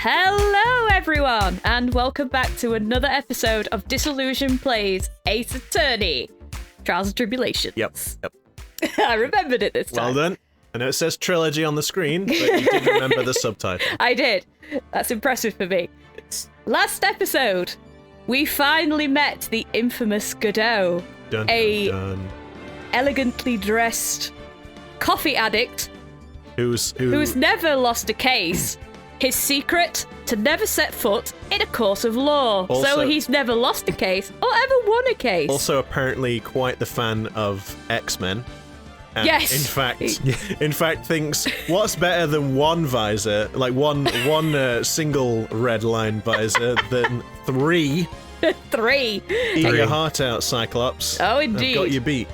Hello everyone, and welcome back to another episode of Disillusioned Plays Ace Attorney, Trials and Tribulations. Yep. I remembered it this time. Well done. I know it says Trilogy on the screen, but you did remember the subtitle. I did. That's impressive for me. Last episode, we finally met the infamous Godot, Dun, dun. elegantly dressed coffee addict Who's never lost a case. His secret, to never set foot in a court of law. Also, so he's never lost a case or ever won a case. Also apparently quite the fan of X-Men. And yes. In fact, thinks, what's better than one visor, like one single red line visor, than three? Three. Eat your heart out, Cyclops. Oh, indeed. I've got you beat.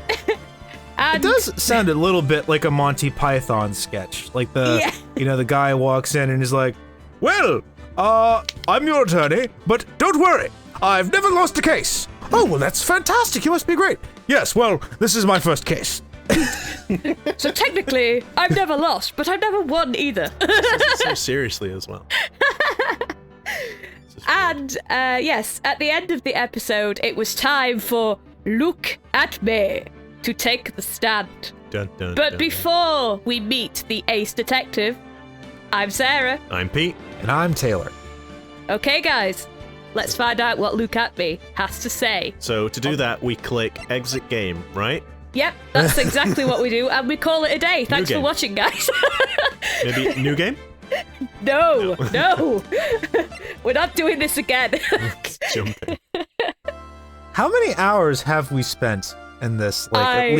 And it does sound a little bit like a Monty Python sketch. Like the guy walks in and is like, well, I'm your attorney, but don't worry, I've never lost a case. Oh, well, that's fantastic. You must be great. Yes, well, this is my first case. So technically, I've never lost, but I've never won either. So seriously as well. And, yes, at the end of the episode, it was time for Look at Me to take the stand. Dun, dun, But dun. before we meet the ace detective, I'm Sarah. I'm Pete. And I'm Taylor. Okay, guys, let's find out what Look at Me has to say. So to do that, we click exit game, right? Yep, that's exactly what we do, and we call it a day. Thanks for game. watching, guys. Maybe new game? No. We're not doing this again. Jumping. How many hours have we spent in this? Like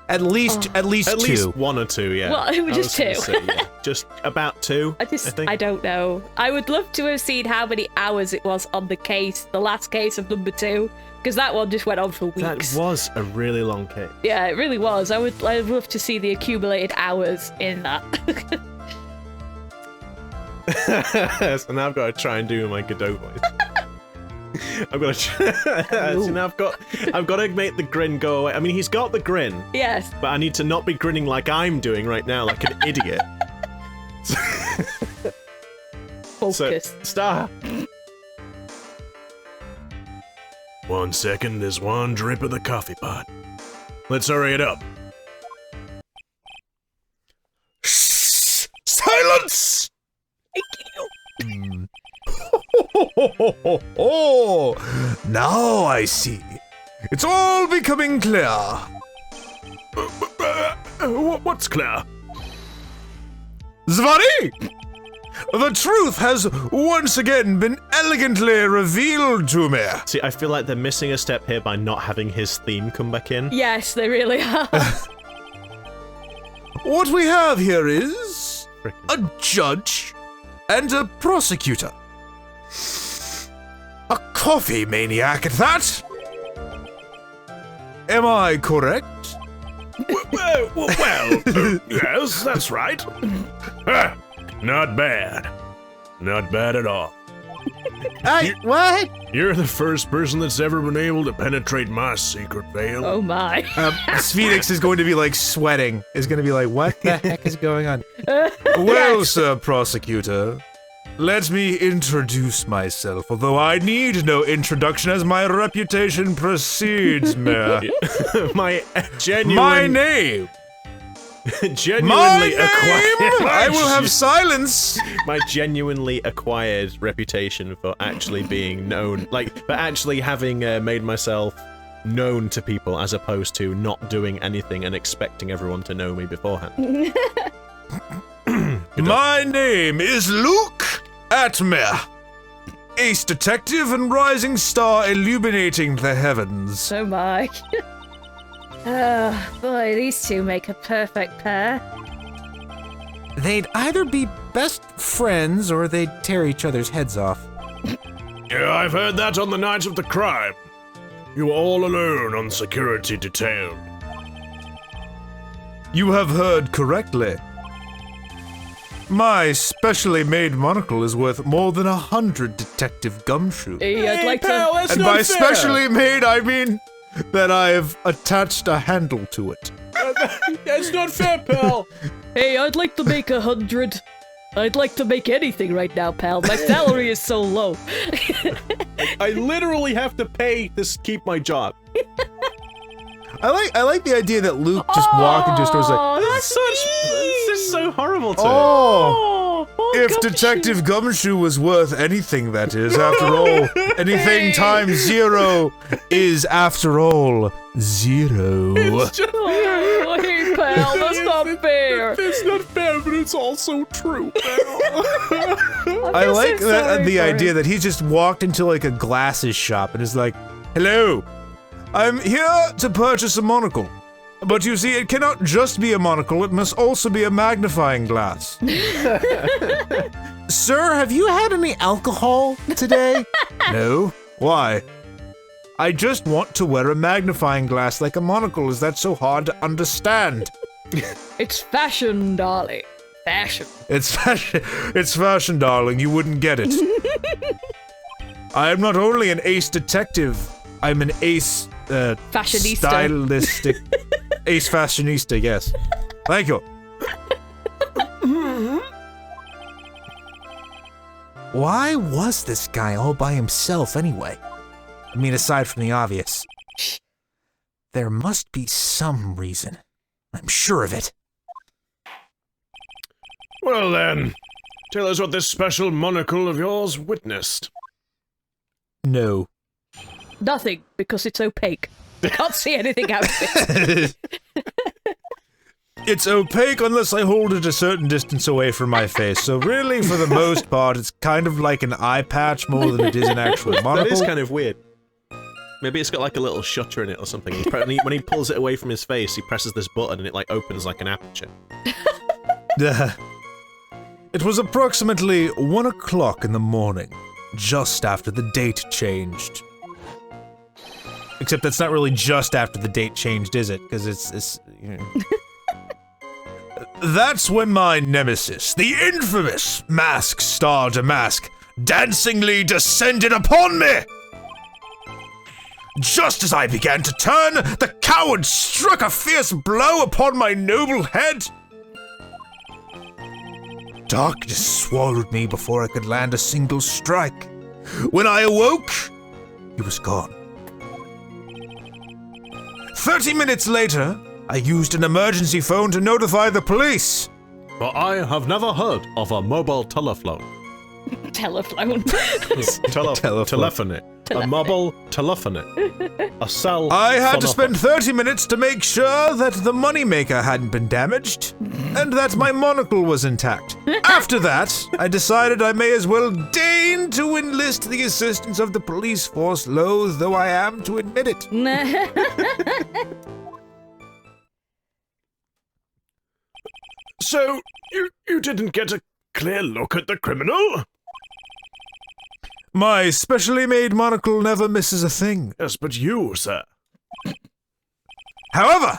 at least two. At least one or two, yeah. Well, it was just gonna two. say, yeah. Just about two, I think. I don't know. I would love to have seen how many hours it was on the case, the last case of number 2, because that one just went on for weeks. That was a really long case. Yeah, it really was. I'd love to see the accumulated hours in that. So now I've got to try and do my Godot voice. I've got to try. So now I've got to make the grin go away. I mean, he's got the grin. Yes. But I need to not be grinning like I'm doing right now, like an idiot. Focus. So, start. 1 second, there's one drip of the coffee pot. Let's hurry it up. Shh! Silence! Now I see. It's all becoming clear. What's clear? Zvari! The truth has once again been elegantly revealed to me. See, I feel like they're missing a step here by not having his theme come back in. Yes, they really are. What we have here is a judge and a prosecutor. A coffee maniac at that. Am I correct? Well, yes, that's right. Not bad. Not bad at all. What? You're the first person that's ever been able to penetrate my secret veil. Oh my. Phoenix is going to be like sweating. Is going to be like, what the heck is going on? Well, sir prosecutor, let me introduce myself, although I need no introduction as my reputation precedes me. My name. Genuinely acquired. I will have silence. My genuinely acquired reputation for actually being known, for actually having made myself known to people as opposed to not doing anything and expecting everyone to know me beforehand. My name is Luke Atmey, ace detective and rising star illuminating the heavens. Oh my. Oh, boy, these two make a perfect pair. They'd either be best friends or they'd tear each other's heads off. Yeah, I've heard that on the night of the crime. You were all alone on security detail. You have heard correctly. My specially made monocle is worth more than 100 detective gumshoes. Hey, I'd like to... And by specially made, I mean that I've attached a handle to it. That's not fair, pal. Hey, I'd like to make 100. I'd like to make anything right now, pal. My salary is so low. I literally have to pay to keep my job. I like the idea that Luke just walked into a store and was like, This is so horrible to if Detective Gumshoe was worth anything, that is, after all, anything times 0 is, after all, 0. Hey, pal, that's not fair. It's not fair, but it's also true, I like the idea that he just walked into like a glasses shop and is like, hello, I'm here to purchase a monocle. But you see, it cannot just be a monocle, it must also be a magnifying glass. Sir, have you had any alcohol today? No. Why? I just want to wear a magnifying glass like a monocle. Is that so hard to understand? It's fashion, darling. Fashion. It's fashion, darling. You wouldn't get it. I am not only an ace detective, I'm an ace, fashionista. Stylistic. Ace fashionista, yes. Thank you. Why was this guy all by himself anyway? I mean, aside from the obvious. There must be some reason. I'm sure of it. Well then, tell us what this special monocle of yours witnessed. No. Nothing, because it's opaque. I can't see anything out of it. It's opaque unless I hold it a certain distance away from my face, so really, for the most part, it's kind of like an eye patch more than it is an actual monocle. That is kind of weird. Maybe it's got like a little shutter in it or something. When he pulls it away from his face, he presses this button and it like opens like an aperture. It was approximately 1 o'clock in the morning, just after the date changed. Except that's not really just after the date changed, is it? Because it's you know. That's when my nemesis, the infamous Mask DeMasque, dancingly descended upon me! Just as I began to turn, the coward struck a fierce blow upon my noble head. Darkness swallowed me before I could land a single strike. When I awoke, he was gone. 30 minutes later, I used an emergency phone to notify the police. But I have never heard of a mobile telephone. Telephone. Telephony. A mobile telephony. A cell I had to phone. spend 30 minutes to make sure that the moneymaker hadn't been damaged, and that my monocle was intact. After that, I decided I may as well deign to enlist the assistance of the police force, loath though I am to admit it. So, you didn't get a clear look at the criminal? My specially made monocle never misses a thing. Yes, but you, sir. However,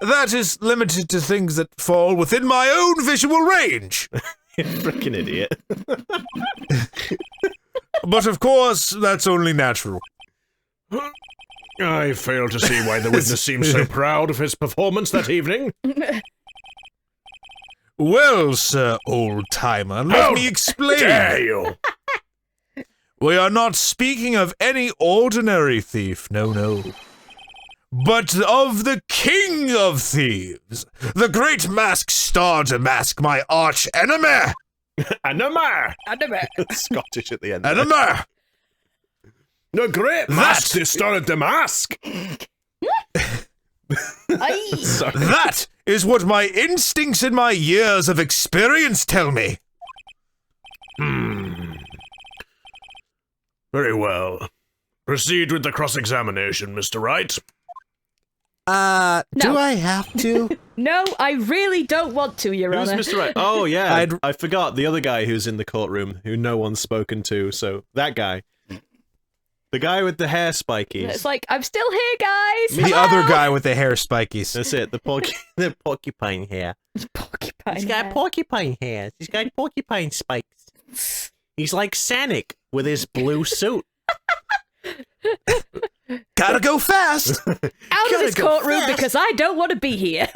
that is limited to things that fall within my own visual range. You freaking idiot. But of course, that's only natural. I fail to see why the witness seems so proud of his performance that evening. Well, sir, old-timer, let me explain. Dare you? We are not speaking of any ordinary thief, no. But of the king of thieves, the great Mask DeMasque, my arch enemy! Enemy! Scottish at the end. Enemy! The great Mask DeMasque! Sorry. That is what my instincts and my years of experience tell me. Very well. Proceed with the cross-examination, Mr. Wright. Do I have to? No, I really don't want to, Your Who's Honor. Mr. Wright? Oh, yeah, I forgot the other guy who's in the courtroom, who no one's spoken to, so that guy. The guy with the hair spikies. It's like, I'm still here, guys! The other guy with the hair spikies. That's it, the porcupine hair. Porcupine He's got hair. porcupine hair. He's got porcupine spikes. He's like Sonic with his blue suit. Gotta go fast! Out of this courtroom because I don't want to be here.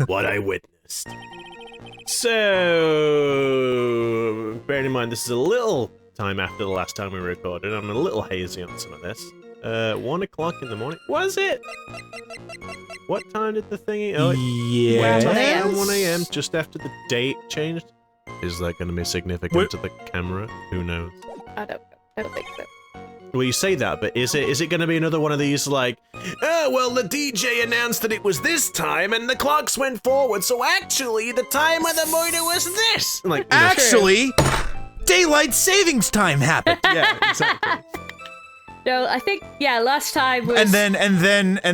what I witnessed. So, bearing in mind this is a little time after the last time we recorded, I'm a little hazy on some of this. 1 o'clock in the morning. Was it? What time did the thingy? Oh, yes. 1 a.m. just after the date changed. Is that going to be significant to the camera? Who knows? I don't think so. Well, you say that, but is it going to be another one of these like, oh, well, the DJ announced that it was this time and the clocks went forward, so actually the time of the morning was this? Like, actually, daylight savings time happened. Yeah, exactly. No, I think last time was. And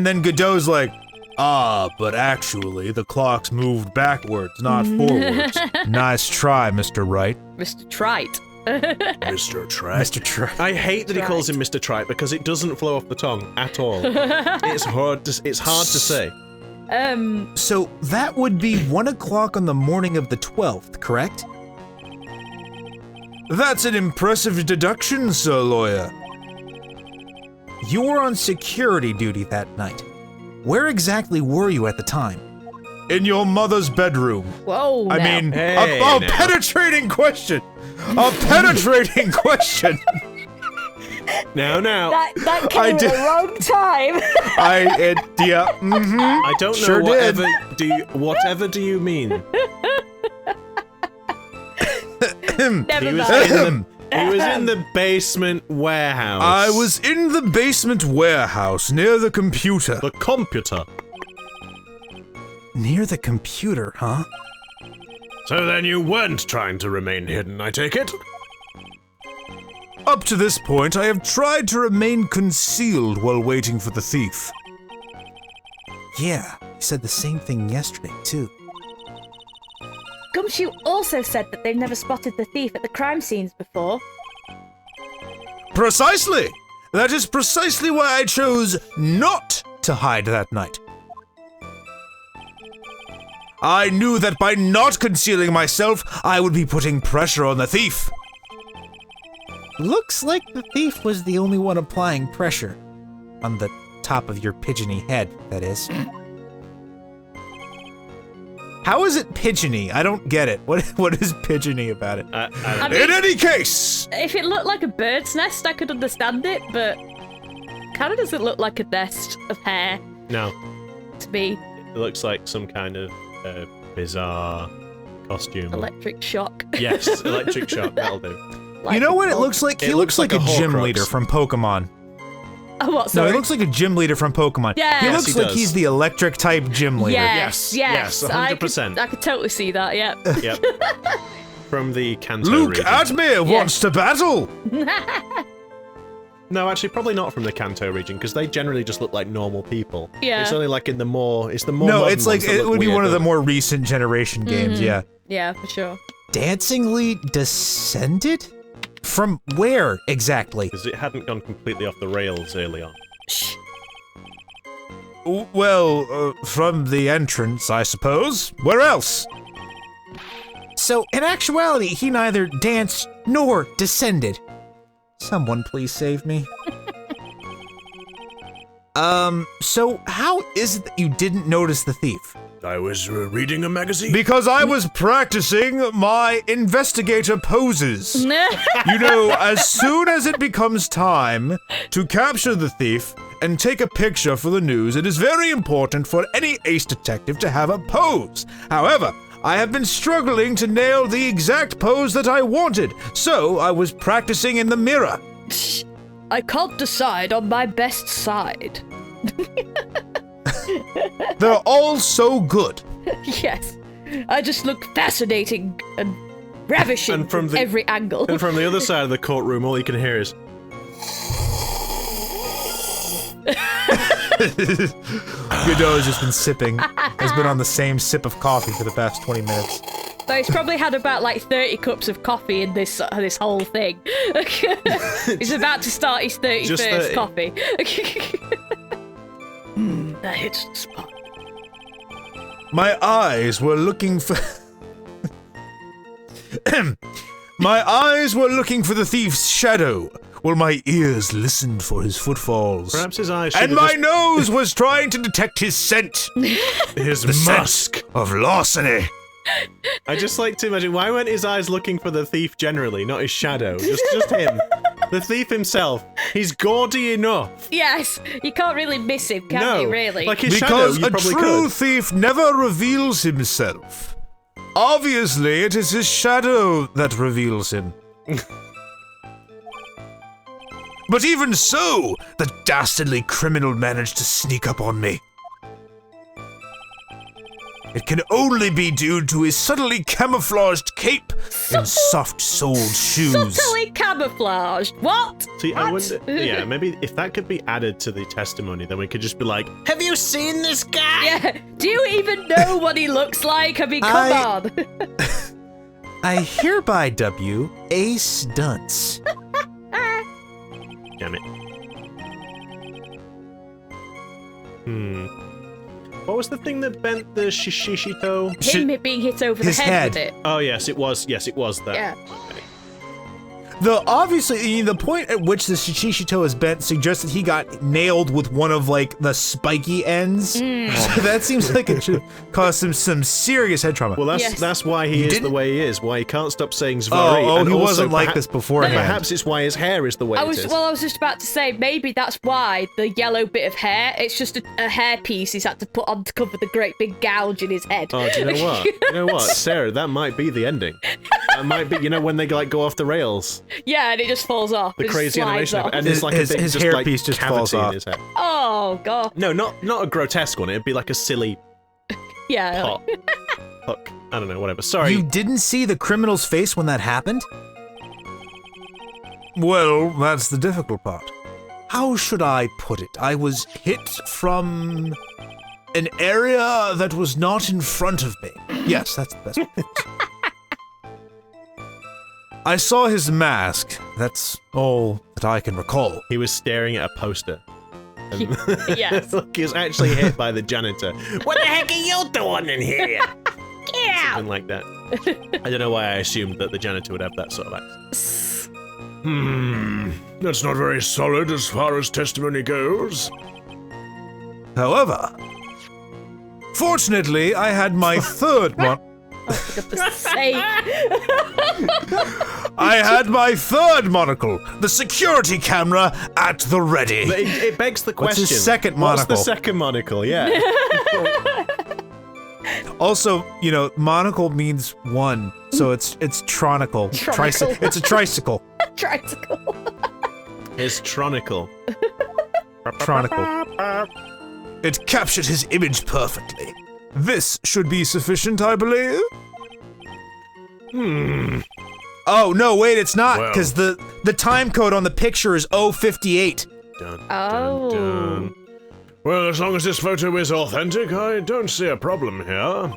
then Godot's like, but actually the clocks moved backwards, not forwards. Nice try, Mr. Wright. Mr. Trite. Mr. Trite. Mr. Trite. I hate that he calls him Mr. Trite because it doesn't flow off the tongue at all. It's hard to say. So that would be 1 o'clock on the morning of the 12th, correct? That's an impressive deduction, Sir Lawyer. You were on security duty that night. Where exactly were you at the time? In your mother's bedroom. Whoa, I now. mean, Hey, a now. penetrating question. A penetrating question. Now. That came at the wrong time. I don't know Sure whatever do you mean? Never He was mind. He was in the basement warehouse. I was in the basement warehouse near the computer. The computer. Near the computer, huh? So then you weren't trying to remain hidden, I take it? Up to this point, I have tried to remain concealed while waiting for the thief. Yeah, he said the same thing yesterday, too. Gumshoe also said that they've never spotted the thief at the crime scenes before. Precisely! That is precisely why I chose not to hide that night. I knew that by not concealing myself, I would be putting pressure on the thief. Looks like the thief was the only one applying pressure. On the top of your pigeony head, that is. How is it pigeony? I don't get it. What is pigeony about it? I mean, In any case! if it looked like a bird's nest, I could understand it, but kind of doesn't look like a nest of hair No. to me. It looks like some kind of bizarre costume. Electric shock. Yes, electric shock, that'll do. Like You know what a it looks like? He It looks looks like like a a gym Horcrux. leader from Pokemon. Oh, what? No, Sorry. he looks like a gym leader from Pokemon. Yes. He Yes, looks he like does. he's the electric type gym leader. Yes, Yes, 100%. I could totally see that. Yeah. Yep. From the Kanto Luke region. Atmey wants to battle! No, actually, probably not from the Kanto region, because they generally just look like normal people. Yeah. It's only like in the more... It's the more No, modern it's like, ones that it look would be weird, one of the don't more recent generation games, yeah. Yeah, for sure. Dancingly descended? From where, exactly? Because it hadn't gone completely off the rails early on. Shh. Well, from the entrance, I suppose. Where else? So, in actuality, he neither danced nor descended. Someone please save me. So how is it that you didn't notice the thief? I was reading a magazine. Because I was practicing my investigator poses. You know, as soon as it becomes time to capture the thief and take a picture for the news, it is very important for any ace detective to have a pose. However, I have been struggling to nail the exact pose that I wanted, so I was practicing in the mirror. I can't decide on my best side. They're all so good. Yes. I just look fascinating and ravishing And from from the- every angle. And from the other side of the courtroom, all you can hear is... Godot has just been sipping, has been on the same sip of coffee for the past 20 minutes. So he's probably had about like 30 cups of coffee in this whole thing. He's about to start his 31st Just 30. coffee. That hits the spot. My eyes were looking for... My eyes were looking for the thief's shadow, while my ears listened for his footfalls. Perhaps his eyes And my nose was trying to detect his scent. his The musk. scent of larceny. I just like to imagine, why weren't his eyes looking for the thief generally, not his shadow? Just him. The thief himself. He's gaudy enough. Yes, you can't really miss him, can you, really? Like his Because shadow, you a probably true could. thief never reveals himself. Obviously, it is his shadow that reveals him. But even so, the dastardly criminal managed to sneak up on me. It can only be due to his subtly camouflaged cape and soft-soled shoes. Subtly camouflaged. What? See, I What? wonder, yeah, maybe if that could be added to the testimony, then we could just be like, have you seen this guy? Yeah. Do you even know what he looks like? I mean, come on. I hereby dub you Ace Dunce. Damn it. What was the thing that bent the Shishito? Him being hit over the his head head. with it. Oh, yes, it was. Yes, it was that. Yeah. The point at which the Shishito is bent suggests that he got nailed with one of like the spiky ends. So that seems like it should cause him some serious head trauma. Well, Yes. that's why he is the didn't- way he is. Why he can't stop saying Zvari. oh, and he also wasn't like perhaps- this beforehand. Perhaps it's why his hair is the way I it was is. just about to say maybe that's why the yellow bit of hair. It's just a hair piece he's had to put on to cover the great big gouge in his head. Oh, do you know what? You know what, Sarah? That might be the ending. That might be. You know when they like go off the rails, Yeah, and it just falls off. the It just crazy slides animation, off. and it's like His- a big his just, hairpiece just cavity falls off. in his head. Oh god. No, not a grotesque one. It'd be like a silly Yeah. pot hook. I don't know. Whatever. Sorry. You didn't see the criminal's face when that happened? Well, that's the difficult part. How should I put it? I was hit from an area that was not in front of me. Yes, that's the best way to put it. I saw his mask. That's all that I can recall. He was staring at a poster. Yes. Look, he was actually hit by the janitor. What the heck are you doing in here? Yeah. Something like that. I don't know why I assumed that the janitor would have that sort of accent. That's not very solid as far as testimony goes. However, fortunately, I had my third one. For God's sake. I had my third monocle, the security camera, at the ready. But it begs the What's question. his second What's the monocle? second monocle? Yeah. Also, you know, monocle means one, so it's tronicle. Tronicle. It's a tricycle. Tricycle. His tronicle. Tronicle. It captured his image perfectly. This should be sufficient, I believe. Oh no, wait, it's not, Well. because the time code on the picture is 058. Dun, Oh. dun, dun. Well, as long as this photo is authentic, I don't see a problem here.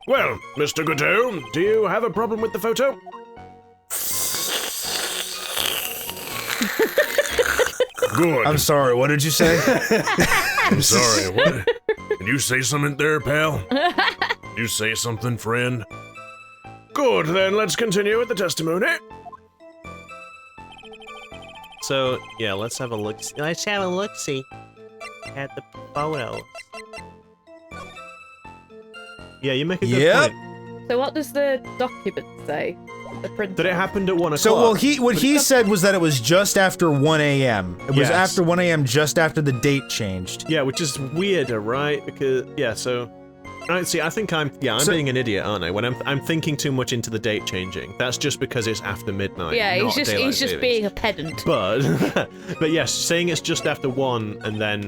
Well, Mr. Godot, do you have a problem with the photo? Good. I'm sorry, what did you say? I'm sorry, what? Did you say something there, pal? Did you say something, friend? Good, then let's continue with the testimony. So, yeah, let's have a look. Let's have a look-see at the photos. Yeah, you make a good Yep. point. So what does the document say? The print. That it happened at 1 o'clock. So, well, what he said was that it was just after 1 a.m. It was Yes. after 1 a.m. just after the date changed. Yeah, which is weirder, right? Because, yeah, so... I see, I think I'm So- being an idiot, aren't I? When I'm thinking too much into the date changing. That's just because it's after midnight. Yeah, not he's daylight just savings. being a pedant. But, but yes, saying it's just after 1 and then,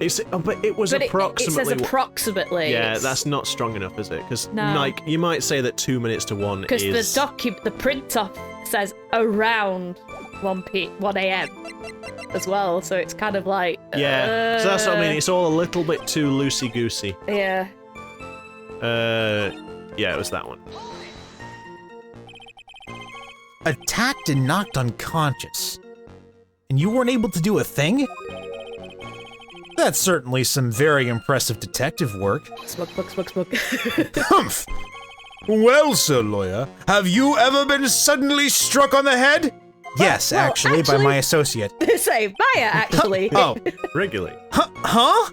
but it was But it approximately... says approximately. Yeah, that's not strong enough, is it? Because, No. like, you might say that 2 minutes to 1 because is... the print off says around 1 a.m. as well, so it's kind of like. Yeah, so that's what I mean. It's all a little bit too loosey-goosey. Yeah. Yeah, it was that one. Attacked and knocked unconscious. And you weren't able to do a thing? That's certainly some very impressive detective work. Smug. Humph! Well, Sir Lawyer, have you ever been suddenly struck on the head? Yes, well, actually, by my associate. Say, Maya, actually. Oh, Regularly. huh?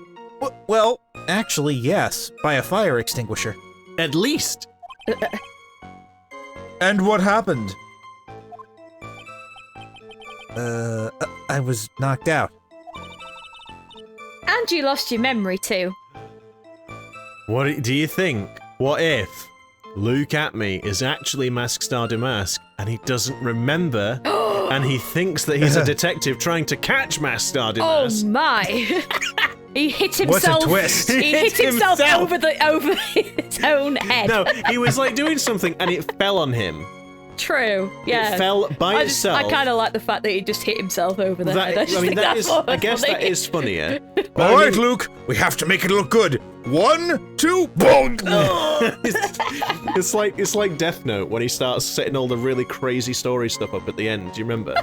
Well, actually, yes, by a fire extinguisher. At least. And what happened? I was knocked out. And you lost your memory, too. What do you think? What if Luke Atmey is actually Mask DeMasque and he doesn't remember and he thinks that he's a detective trying to catch Mask Oh DeMasque? my! He hit himself. What a twist. He hit himself over his own head. No, he was like doing something and it fell on him. True. Yeah. It fell by itself. I kind of like the fact that he just hit himself over the head. I guess that is funnier. All right, Luke, we have to make it look good. 1, 2, boom! It's like Death Note when he starts setting all the really crazy story stuff up at the end. Do you remember?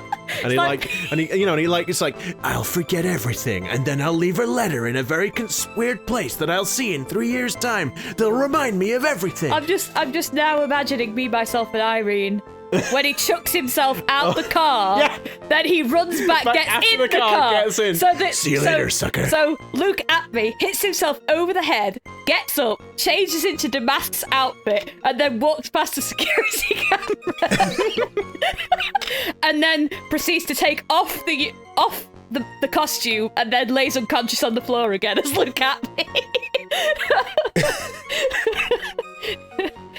And it's like, I'll forget everything, and then I'll leave a letter in a very weird place that I'll see in 3 years' time. They'll remind me of everything. I'm just now imagining me, myself, and Irene. When he chucks himself out the car, then he runs back, gets in the car. Gets in. See you later, sucker. So Luke Atmey hits himself over the head, gets up, changes into DeMasque's outfit, and then walks past the security camera, and then proceeds to take off the costume, and then lays unconscious on the floor again as Luke Atmey.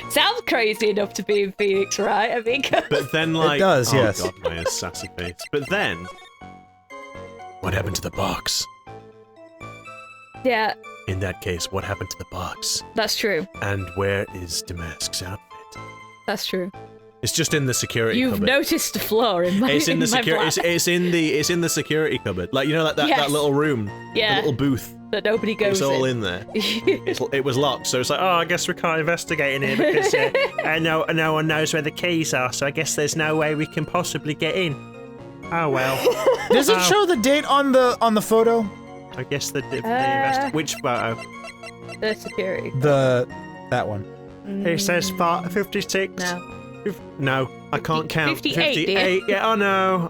Sounds crazy enough to be in Phoenix, right? I mean, but then, like, it does, oh yes. God, my sassy face. But then, what happened to the box? Yeah, In that case, what happened to the box? that's true. And where is DeMasque's outfit? That's true. It's just in the security You've cupboard. noticed the floor in my. It's in the my security. flat It's in the security cupboard. Like, you know, that Yes. little room, Yeah. the little booth. that nobody goes It's all in there. It was locked, so it's like, oh, I guess we can't investigate in here because no one knows where the keys are. So I guess there's no way we can possibly get in. Oh well. Does it show the date on the photo? I guess which photo? The security. That one. It says 56. No. No, I can't count. 58, dear. 58. Yeah,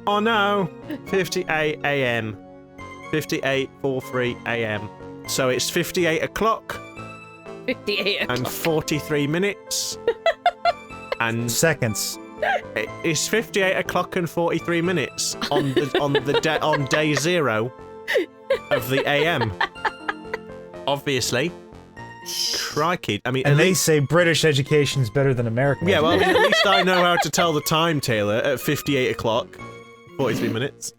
oh no. 58 a.m. 58:43 a.m. So it's 58 o'clock 58 and 43 minutes. And Seconds. it's 58 o'clock and 43 minutes on day 0 of the AM. Obviously. Crikey. I mean, And they say British education's better than American. yeah, well, I mean, at least I know how to tell the time, Taylor, at 58 o'clock, 43 minutes.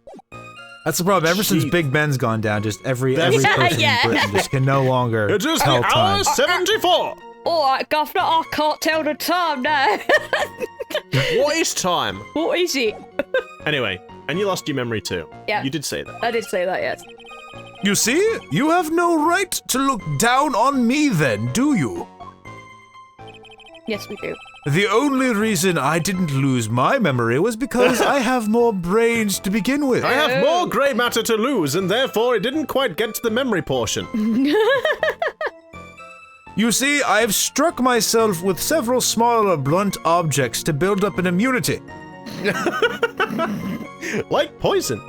That's the problem. Ever since Jeez. Big Ben's gone down, just every person Yeah. in Britain just can no longer It is tell the time. hour 74. Alright, Governor, I can't tell the time now. What is time? What is it? Anyway, and you lost your memory too. Yeah. You did say that. I did say that, yes. You see? You have no right to look down on me then, do you? Yes, we do. The only reason I didn't lose my memory was because I have more brains to begin with. I have more grey matter to lose, and therefore it didn't quite get to the memory portion. You see, I've struck myself with several smaller blunt objects to build up an immunity. Like poison.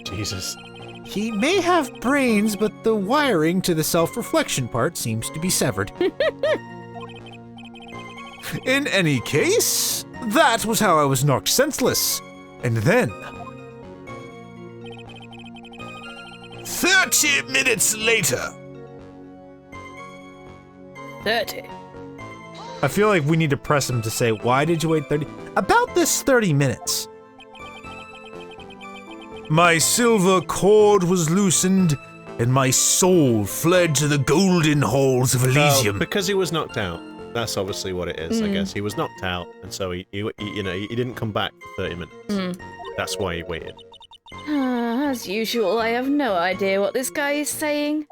Jesus. He may have brains, but the wiring to the self-reflection part seems to be severed. In any case, that was how I was knocked senseless. And then... 30 minutes later! 30. I feel like we need to press him to say, why did you wait 30? About this 30 minutes. My silver cord was loosened, and my soul fled to the golden halls of Elysium. Because he was knocked out. That's obviously what it is, I guess. He was knocked out, and so he didn't come back for 30 minutes. That's why he waited. As usual, I have no idea what this guy is saying.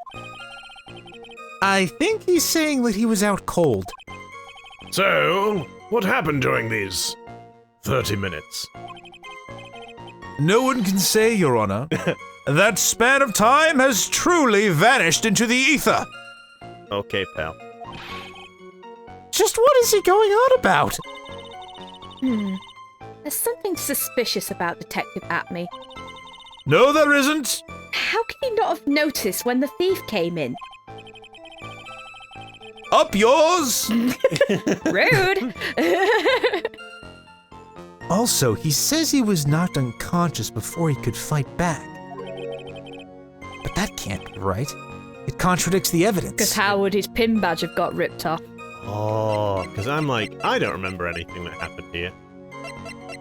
I think he's saying that he was out cold. So, what happened during these 30 minutes? No one can say, Your Honor. That span of time has truly vanished into the ether. Okay, pal. Just what is he going on about? There's something suspicious about Detective Atmey. No, there isn't. How can you not have noticed when the thief came in? Up yours! Rude! Also, he says he was knocked unconscious before he could fight back. But that can't be right. It contradicts the evidence. Because how would his pin badge have got ripped off? Oh, because I'm like, I don't remember anything that happened here.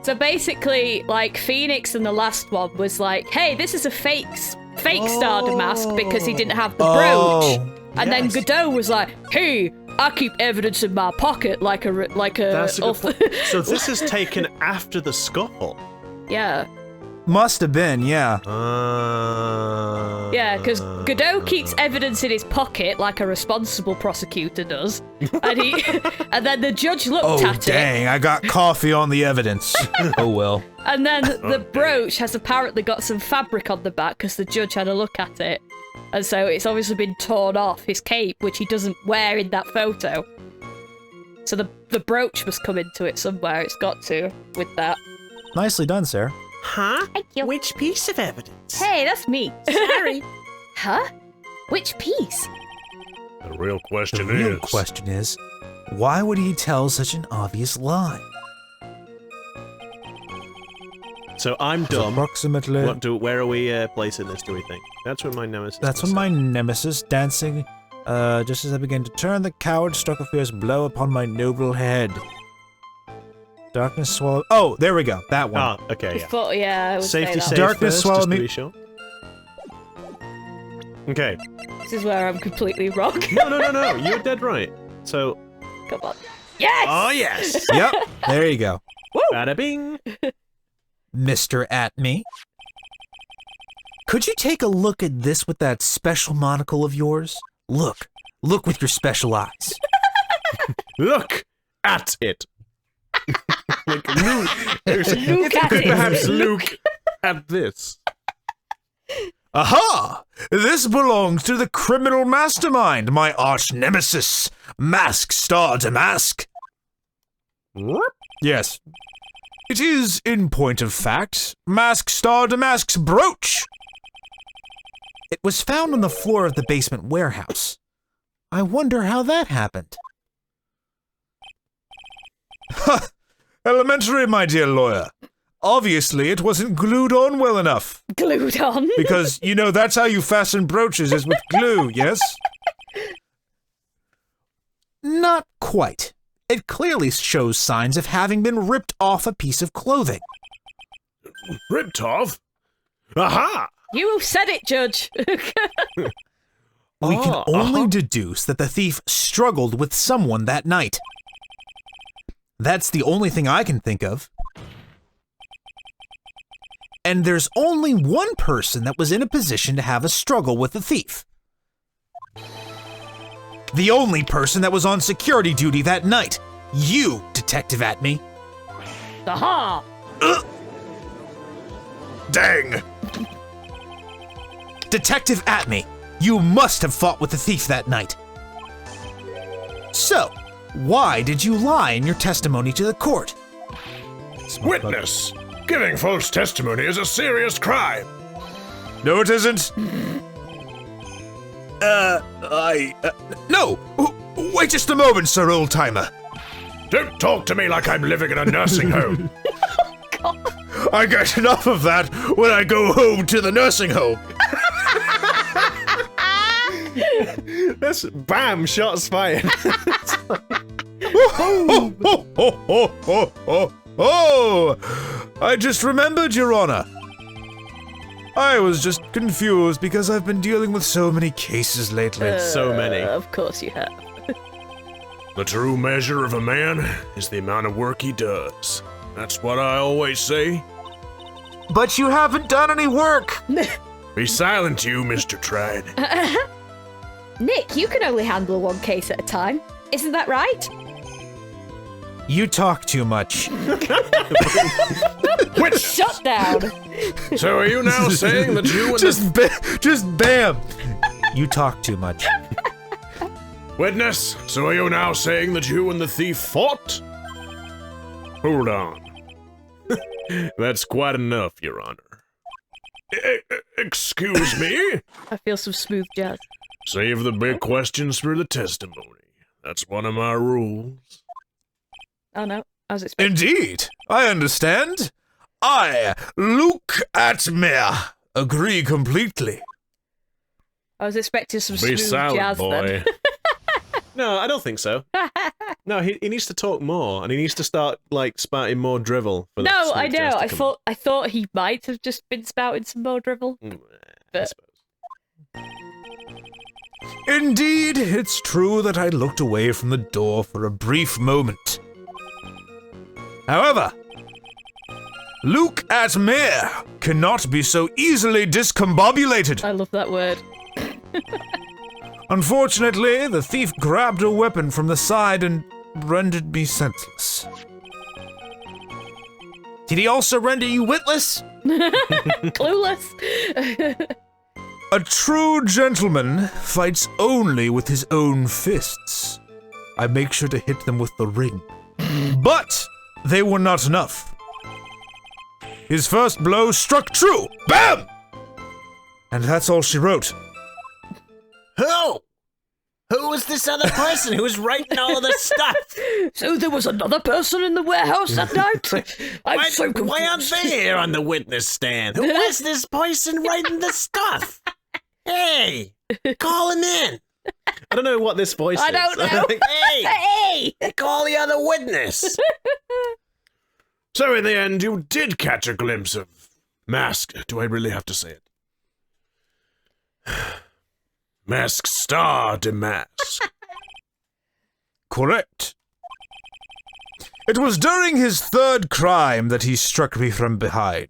So basically, like, Phoenix in the last one was like, hey, this is a fake Star DeMasque because he didn't have the brooch. And then Godot was like, hey, I keep evidence in my pocket like a That's a good point. So this is taken after the scuffle. Yeah. Must have been, yeah. Yeah, because Godot keeps evidence in his pocket like a responsible prosecutor does. And then the judge looked at it. Oh, dang, I got coffee on the evidence. Oh, well. And then the brooch has apparently got some fabric on the back because the judge had a look at it. And so it's obviously been torn off his cape, which he doesn't wear in that photo. So the brooch must come into it somewhere. It's got to, with that. Nicely done, sir. Huh? Thank you. Which piece of evidence? Hey, that's me. Sorry. Huh? Which piece? The real question The real question is, why would he tell such an obvious lie? So I'm dumb. Approximately. Where are we placing this, do we think? That's when my nemesis... That's when my nemesis, dancing, just as I began to turn, the coward struck a fierce blow upon my noble head. Darkness swallowed... Oh, there we go. That one. Ah, okay, yeah. I would Safety say save that. Darkness first, swallowed just to me. be sure. Okay. This is where I'm completely wrong. No. You're dead right. So... Come on. Yes! Oh, yes! Yep, there you go. Bada bing! Mr. Atmey. Could you take a look at this with that special monocle of yours? Look with your special eyes. Look at it! Like, Look at it. perhaps look at this. Aha! This belongs to the criminal mastermind, my arch nemesis, Mask DeMasque. What? Yes. It is, in point of fact, Mask DeMasque's brooch. It was found on the floor of the basement warehouse. I wonder how that happened. Ha! Elementary, my dear lawyer. Obviously, it wasn't glued on well enough. Glued on? Because, you know, that's how you fasten brooches, is with glue, yes? Not quite. It clearly shows signs of having been ripped off a piece of clothing. Ripped off? Aha! You said it, Judge. We can only deduce that the thief struggled with someone that night. That's the only thing I can think of. And there's only one person that was in a position to have a struggle with the thief. The only person that was on security duty that night. You, Detective Atmey. Aha! Dang! Detective Atmey, you must have fought with the thief that night. So, why did you lie in your testimony to the court? Witness! Giving false testimony is a serious crime. No, it isn't. No! Wait just a moment, Sir Old-Timer. Don't talk to me like I'm living in a nursing home. I get enough of that when I go home to the nursing home. That's bam, shots fired. I just remembered, Your Honor. I was just confused because I've been dealing with so many cases lately. So many. Of course you have. The true measure of a man is the amount of work he does. That's what I always say. But you haven't done any work. Be silent, you, Mr. Tried. Nick, you can only handle one case at a time. Isn't that right? You talk too much. Which? Shut down. So are you now saying that you and Just bam. You talk too much. Witness, so are you now saying that you and the thief fought? Hold on. That's quite enough, Your Honor. Excuse me? I feel some smooth jazz. Save the big questions for the testimony. That's one of my rules. Oh no, I was expecting. Indeed, I understand. I, Luke Atmey, agree completely. I was expecting some Be smooth silent, jazz boy. then. No, I don't think so. No, he needs to talk more, and he needs to start, like, spouting more drivel. For No, the I smooth jazz know. to come I thought he might have just been spouting some more drivel. in. I but- suppose. Indeed, it's true that I looked away from the door for a brief moment. However, Luke Atmey cannot be so easily discombobulated. I love that word. Unfortunately, the thief grabbed a weapon from the side and rendered me senseless. Did he also render you witless? Clueless. A true gentleman fights only with his own fists. I make sure to hit them with the ring. But they were not enough. His first blow struck true. Bam! And that's all she wrote. Who? Who was this other person who was writing all of this stuff? So there was another person in the warehouse that night? I'm so confused. Why aren't they here on the witness stand? Who was this person writing the stuff? Hey, call him in. I don't know what this voice is. I don't know. Hey, Hey! call the other witness. So in the end, you did catch a glimpse of Mask. Do I really have to say it? Mask DeMasque. Correct. It was during his third crime that he struck me from behind.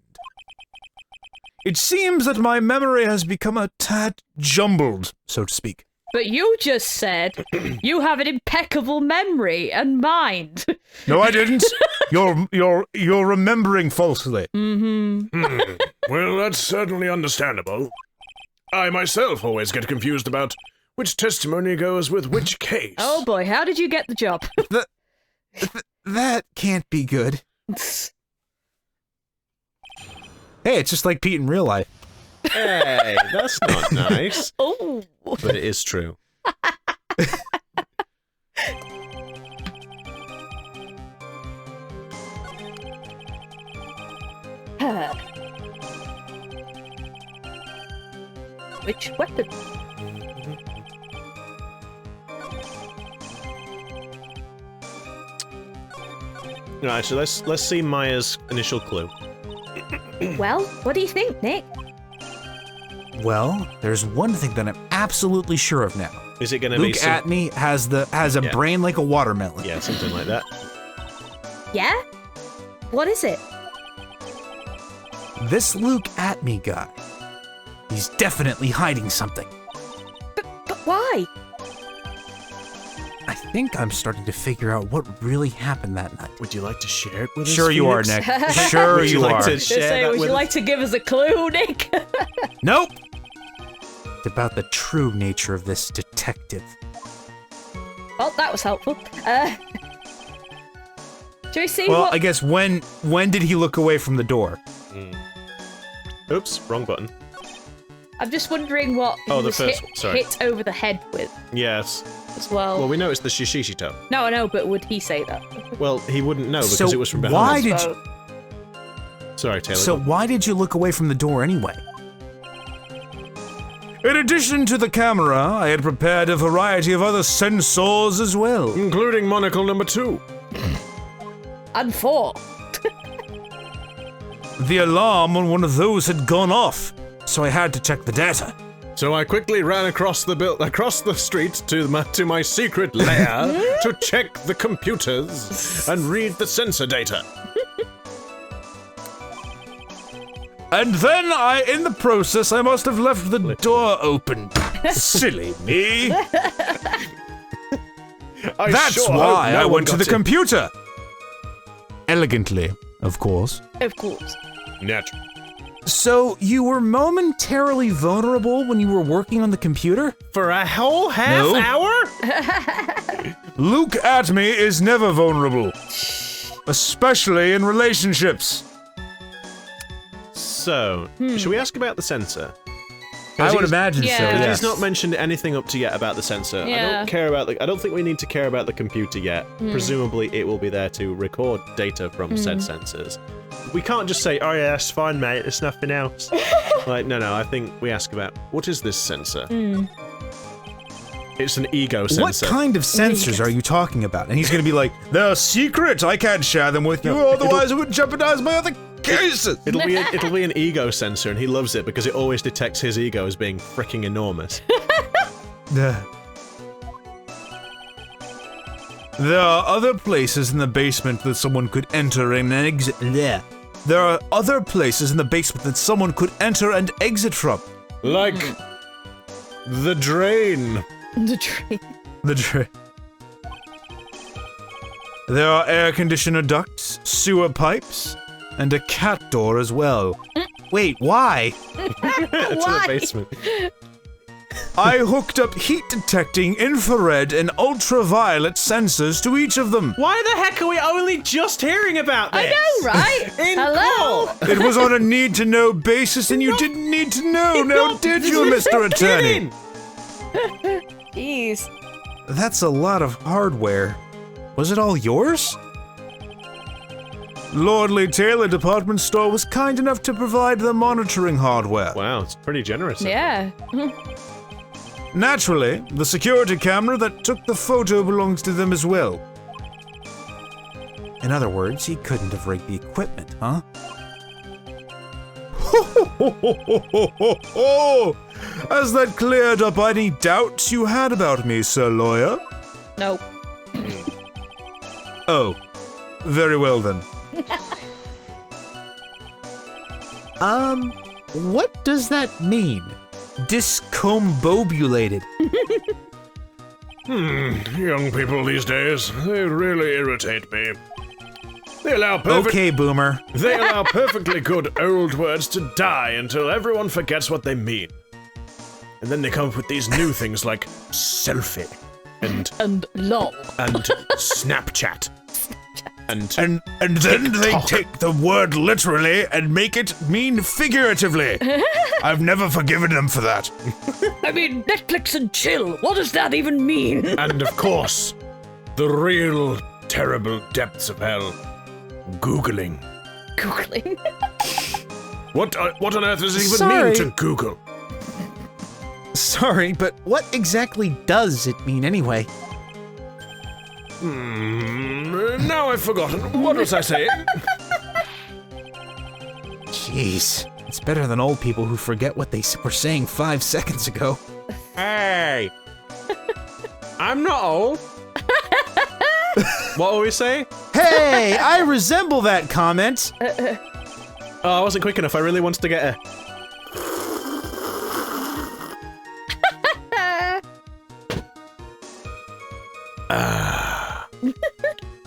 It seems that my memory has become a tad jumbled, so to speak. But you just said you have an impeccable memory and mind. No, I didn't. You're remembering falsely. Well, that's certainly understandable. I myself always get confused about which testimony goes with which case. Oh boy, how did you get the job? That can't be good. Hey, it's just like Pete in real life. Hey, that's not nice. Oh. But it is true. Which weapon? Right, so let's see Maya's initial clue. Well, what do you think, Nick? Well, there's one thing that I'm absolutely sure of now. Is it going to be Luke Atmey has a Yeah. brain like a watermelon. Yeah, something like that. Yeah? What is it? This Luke Atmey guy, he's definitely hiding something. But why? I think I'm starting to figure out what really happened that night. Would you like to share it with us? Sure you are, Phoenix? Nick. Sure Would you you like are. to Just share say, that would with you us? like to give us a clue, Nick? Nope. It's about the true nature of this detective. Well, that was helpful. Shall we see Well, what... I guess when did he look away from the door? Oops, wrong button. I'm just wondering what he Oh, the was first one, sorry. hit over the head with Yes. as well. Well, we know it's the Shishishito. No, I know, but would he say that? Well, he wouldn't know because So it was from why behind. did So- Sorry, Taylor. So why did you look away from the door anyway? In addition to the camera, I had prepared a variety of other sensors as well. Including monocle number 2. And 4. The alarm on one of those had gone off, so I had to check the data. So I quickly ran across the street to my secret lair to check the computers and read the sensor data. And then in the process, I must have left the door open. Silly me. I That's sure why hope no I one went to got the it. computer. Elegantly, of course. Of course. Natural. So you were momentarily vulnerable when you were working on the computer? For a whole half No. hour? Luke Atmey is never vulnerable. Especially in relationships. So, should we ask about the sensor? I would imagine so. yeah. Yes. He's not mentioned anything up to yet about the sensor. Yeah. I don't think we need to care about the computer yet. Presumably, it will be there to record data from said sensors. We can't just say, "Oh yeah, it's fine, mate. It's nothing else." Like, no. I think we ask about what is this sensor? It's an ego sensor. What kind of sensors are you talking about? And he's gonna be like, they're secret. I can't share them with you, otherwise it would jeopardize my other cases. It'll be an ego sensor, and he loves it because it always detects his ego as being freaking enormous. There are other places in the basement that someone could enter and exit. There are other places in the basement that someone could enter and exit from. Like the drain. The tree. The drain. There are air conditioner ducts, sewer pipes, and a cat door as well. Wait, why? To the basement. I hooked up heat detecting infrared and ultraviolet sensors to each of them. Why the heck are we only just hearing about this? I know, right? Hello. court. It was on a need-to-know basis, and you didn't need to know, now did you, Mr. Attorney? Jeez. That's a lot of hardware. Was it all yours? Lordly Taylor Department Store was kind enough to provide the monitoring hardware. Wow, it's pretty generous. Yeah. Naturally, the security camera that took the photo belongs to them as well. In other words, he couldn't have rigged the equipment, huh? Has that cleared up any doubts you had about me, Sir Lawyer? No. Oh, very well then. What does that mean? Discombobulated. Young people these days, they really irritate me. They allow Okay, Boomer. They allow perfectly good old words to die until everyone forgets what they mean. And then they come up with these new things like selfie and lol. and Snapchat. And then they take the word literally and make it mean figuratively. I've never forgiven them for that. I mean, Netflix and chill. What does that even mean? and of course, the real terrible depths of hell. Googling. Googling. What on earth does it even Sorry. mean to Google? Sorry, but what exactly does it mean anyway? Now I've forgotten. What was I saying? Jeez, it's better than old people who forget what they were saying 5 seconds ago. Hey! I'm not old. What were we saying? Hey, I resemble that comment. Oh, I wasn't quick enough. I really wanted to get a...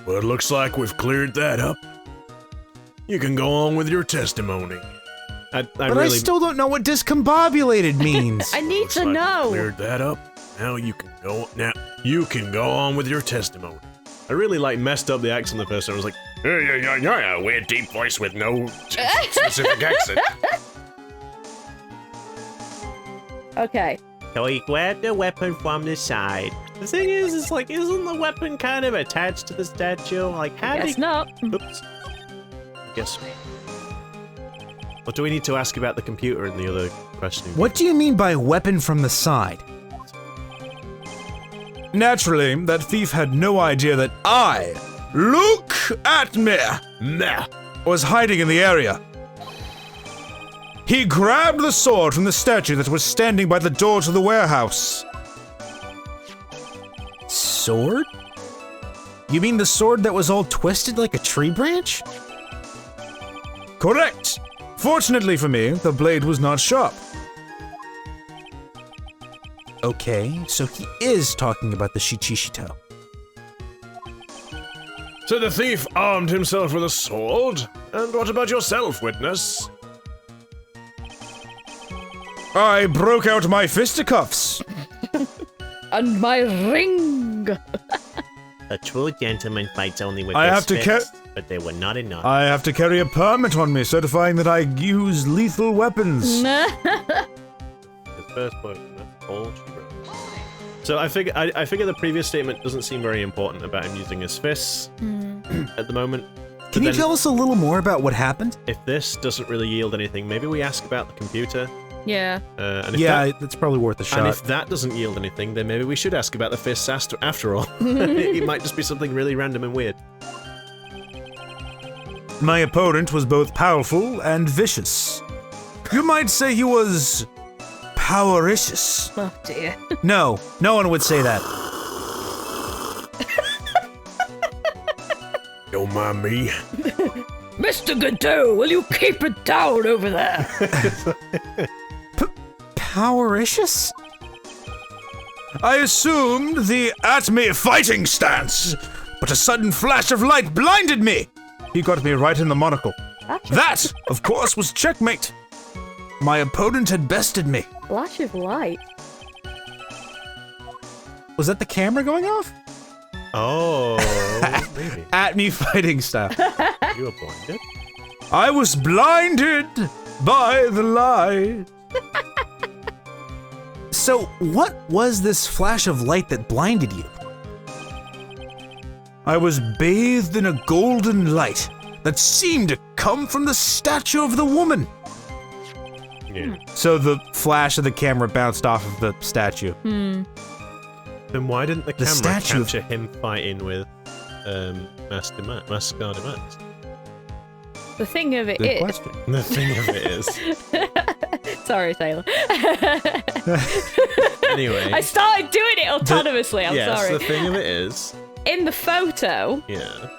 Well, it looks like we've cleared that up. You can go on with your testimony. But I still don't know what discombobulated means. I need Looks to like know. we cleared that up. Now you can go. Now you can go on with your testimony. I really messed up the accent the first time. I was like, Yeah, weird deep voice with no specific accent. Okay. So he grabbed the weapon from the side. the thing is, it's like, isn't the weapon kind of attached to the statue? Like, how did Guess he... not. Oops. Guess. What do we need to ask about the computer in the other question? What do you mean by weapon from the side? Naturally, that thief had no idea that I, look at me, was hiding in the area. He grabbed the sword from the statue that was standing by the door to the warehouse. Sword? You mean the sword that was all twisted like a tree branch? Correct. Fortunately for me, the blade was not sharp. Okay, so he is talking about the Shichishito. So the thief armed himself with a sword? And what about yourself, witness? I broke out my fisticuffs. And my ring. A true gentleman fights only with I his have to fists. But they were not enough. I have to carry a permit on me certifying that I use lethal weapons. His first book, that's all she wrote. So I figure the previous statement doesn't seem very important about him using his fists at the moment. Can you tell us a little more about what happened? If this doesn't really yield anything, maybe we ask about the computer. Yeah. And if that's probably worth a shot. And if that doesn't yield anything, then maybe we should ask about the fists after all. It might just be something really random and weird. My opponent was both powerful and vicious. You might say he was powericious. Oh dear. No one would say that. Don't mind me. Mr. Godot, will you keep it down over there? Powericious? I assumed the Atmey Fighting Stance, but a sudden flash of light blinded me. He got me right in the monocle. That, of course, was checkmate. My opponent had bested me. Flash of light. Was that the camera going off? Oh, maybe. Atmey Fighting Style. You were blinded? I was blinded by the light. So, what was this flash of light that blinded you? I was bathed in a golden light that seemed to come from the statue of the woman. Yeah. So the flash of the camera bounced off of the statue. Then why didn't the camera statue of- capture him fighting with Mask DeMasque? The thing of it Good is. question. The thing of it is. Sorry, Taylor. Anyway. I started doing it autonomously. I'm yes, sorry. the thing of it is. In the photo Yeah.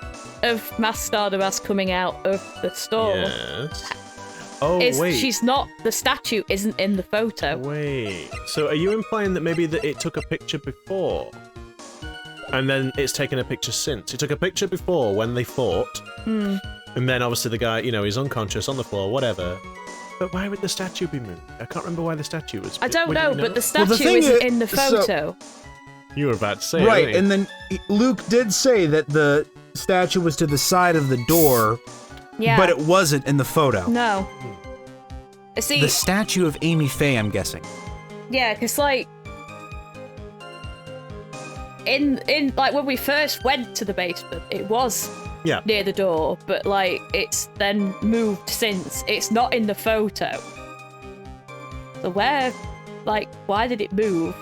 of Mask DeMasque coming out of the store, Yes. Oh, is wait. she's not. The statue isn't in the photo. Wait. So are you implying that maybe that it took a picture before? And then it's taken a picture since? It took a picture before when they fought. And then obviously the guy, he's unconscious on the floor, whatever. But why would the statue be moved? I can't remember why the statue was. I don't Would know, you but the Well, the statue thing isn't is- in the so- photo. You were about to say, Right, weren't you? and then Luke did say that the statue was to the side of the door, Yeah. but it wasn't in the photo. No. See, The statue of Amy Faye, I'm guessing. yeah, because like in like when we first went to the basement, it was Yeah. near the door, but like it's then moved since. It's not in the photo. So why did it move?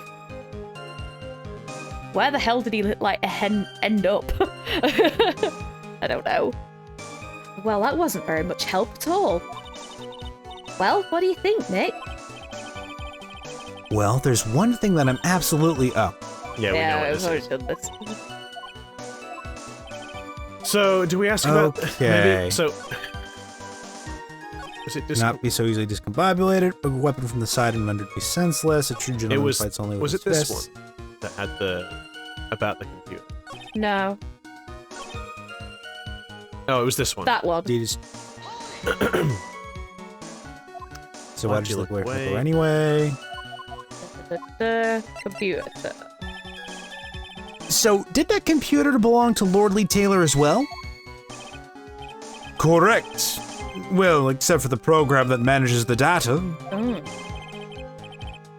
Where the hell did he end up? I don't know. Well, that wasn't very much help at all. Well, what do you think, Nick? Well, there's one thing that I'm absolutely Yeah, we know what I've this already is. done this. So, do we ask about... Okay. Maybe, so... Was it just... Not be so easily discombobulated. A weapon from the side and rendered be senseless. A true gentleman was- fights only with was his it this fists. one? That had about the computer. No, Oh, it was this one. that one. He just- So Why'd I just you look look away from the away? door anyway. The computer. So, did that computer belong to Lord Lee Taylor as well? Correct. Well, except for the program that manages the data.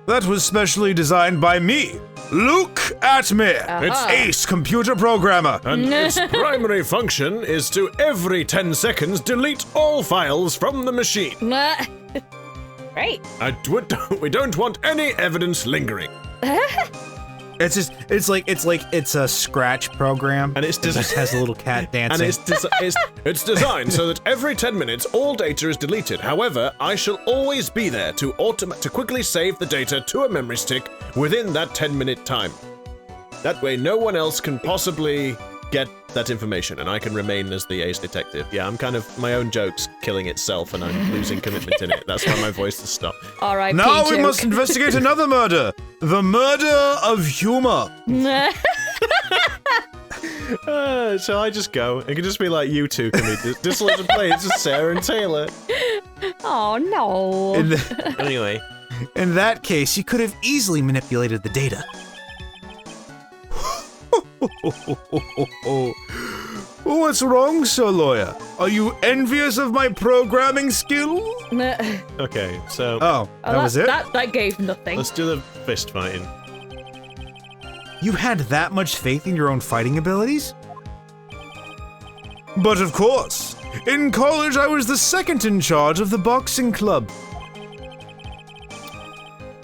That was specially designed by me, Luke Atmey. It's ace computer programmer. And its primary function is to every 10 seconds delete all files from the machine. Great. We don't want any evidence lingering. It's a scratch program. And it's It just has a little cat dancing. And It's designed so that every 10 minutes all data is deleted. However, I shall always be there to quickly save the data to a memory stick within that 10-minute time. That way no one else can possibly get that information and I can remain as the ace detective. Yeah, I'm kind of my own joke's killing itself and I'm losing commitment in it. That's why my voice has stopped. R.I.P. Now we joke. must investigate another murder. The murder of humor. Shall I just go? It could just be like you two can be Disillusioned plays with Sarah and Taylor. Oh no. Anyway. In that case, you could have easily manipulated the data. What's wrong, Sir Lawyer? Are you envious of my programming skills? Okay, so Oh, that was it? That gave nothing. let's do the fist fighting. You had that much faith in your own fighting abilities? But of course. In college, I was the second in charge of the boxing club.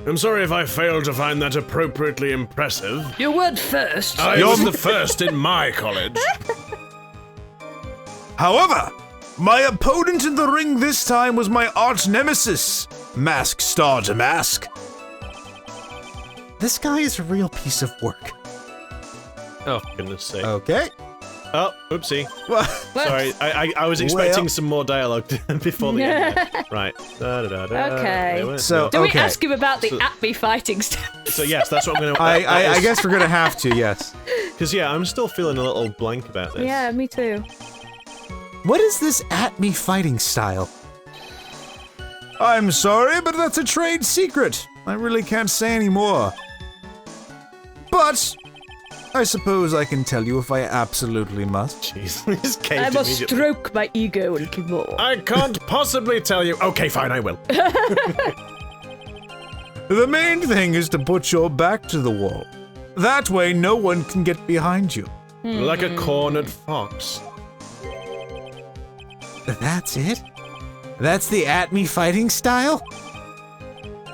I'm sorry if I failed to find that appropriately impressive. You weren't first. I was the first in my college. However, my opponent in the ring this time was my arch nemesis, Mask DeMasque. This guy is a real piece of work. Oh, for goodness sake. Okay. Oh, oopsie. Well, Sorry, I was expecting some more dialogue before the end. Right. Okay. so, Do we okay. ask him about the Atmey Fighting Style? So yes, that's what I'm gonna. I guess we're gonna have to, yes. Because yeah, I'm still feeling a little blank about this. Yeah, me too. What is this Atmey Fighting Style? I'm sorry, but that's a trade secret. I really can't say any more. But I suppose I can tell you if I absolutely must. Jeez, this caved I must immediately. stroke my ego a little more. I can't possibly tell you. Okay, fine, I will. The main thing is to put your back to the wall. That way, no one can get behind you. Like a cornered fox. That's it? That's the Atmey Fighting Style?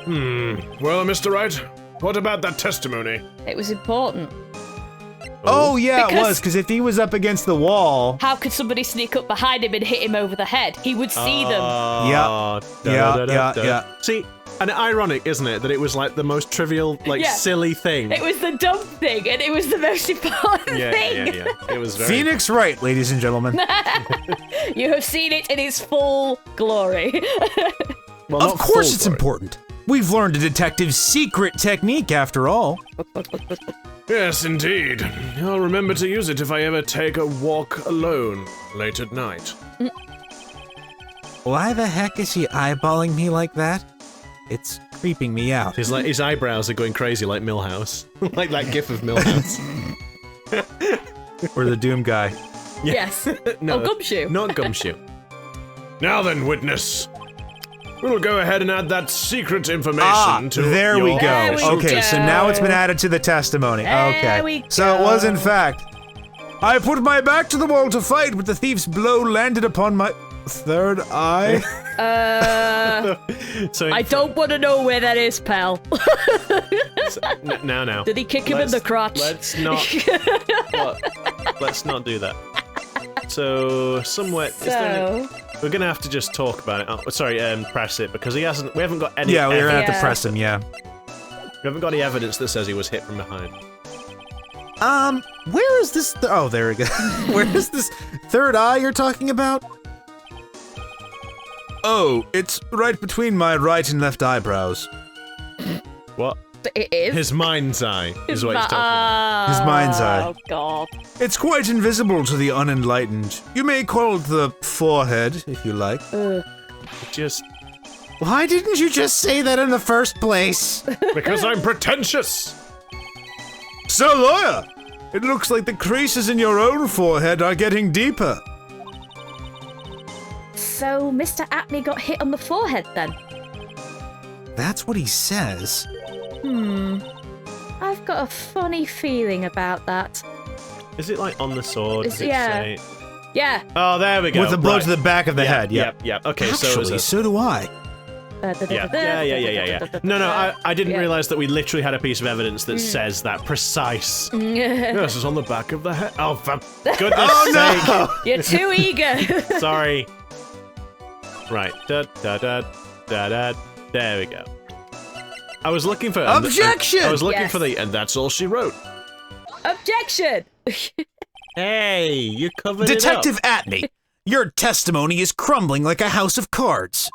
Well, Mr. Wright, what about that testimony? It was important. Oh yeah, it Because- was, because if he was up against the wall... How could somebody sneak up behind him and hit him over the head? He would see them. Yeah. See, and ironic, isn't it, that it was like the most trivial, like Yeah. silly thing. It was the dumb thing, and it was the most important thing. Yeah. It was very. Phoenix Wright, ladies and gentlemen. You have seen it in its full glory. Well, Of not course full it's glory. important. We've learned a detective's secret technique after all. Yes, indeed. I'll remember to use it if I ever take a walk alone late at night. Why the heck is he eyeballing me like that? It's creeping me out. His eyebrows are going crazy like Millhouse, like that gif of Millhouse. Or the Doom guy. Yes. No, Oh, Gumshoe. not Gumshoe. Now then, witness. We'll go ahead and add that secret information to there we your- go. There we Okay, so now it's been go. added to the testimony. There Okay. we So it was in go. fact. I put my back to the wall to fight, but the thief's blow landed upon my third eye. So I don't want to know where that is, pal. now. Did he kick him in the crotch? Let's not. Let's not do that. So somewhere. Is there we're gonna have to just talk about it. Oh, sorry, press it because he hasn't. We haven't got any. Yeah, we're gonna have to Yeah. press him, yeah. We haven't got any evidence that says he was hit from behind. Where is this? Oh, there we go. Where is this third eye you're talking about? Oh, it's right between my right and left eyebrows. What? It is. His mind's eye is what he's talking about. His mind's eye. Oh, God. It's quite invisible to the unenlightened. You may call it the forehead, if you like. Just. Why didn't you just say that in the first place? Because I'm pretentious. So, lawyer, it looks like the creases in your own forehead are getting deeper. So, Mr. Atmey got hit on the forehead then? That's what he says. I've got a funny feeling about that. Is it like on the sword? Does it Yeah. say? Yeah. Oh, there we go. With a blow right. to the back of the head, yeah. Yep. Okay, so it Actually, was so do I. Yeah. No, I didn't realize that we literally had a piece of evidence that says that precise. Yes, it's on the back of the head. Oh, for goodness sake! You're too eager. Sorry. Right. There we go. I was looking for Objection! I was looking Yes. for the, and that's all she wrote. Objection! Hey, you covered Detective it up. Atmey, your testimony is crumbling like a house of cards.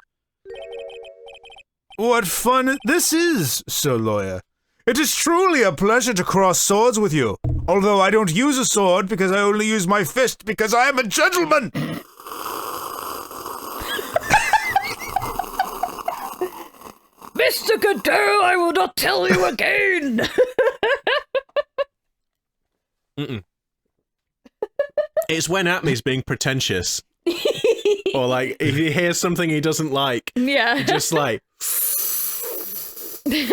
What fun this is, Sir Lawyer. It is truly a pleasure to cross swords with you. Although I don't use a sword because I only use my fist because I am a gentleman. Mr. Godot, I will not tell you again! It's when Atmey's being pretentious. Or like, if he hears something he doesn't like, Yeah. just like...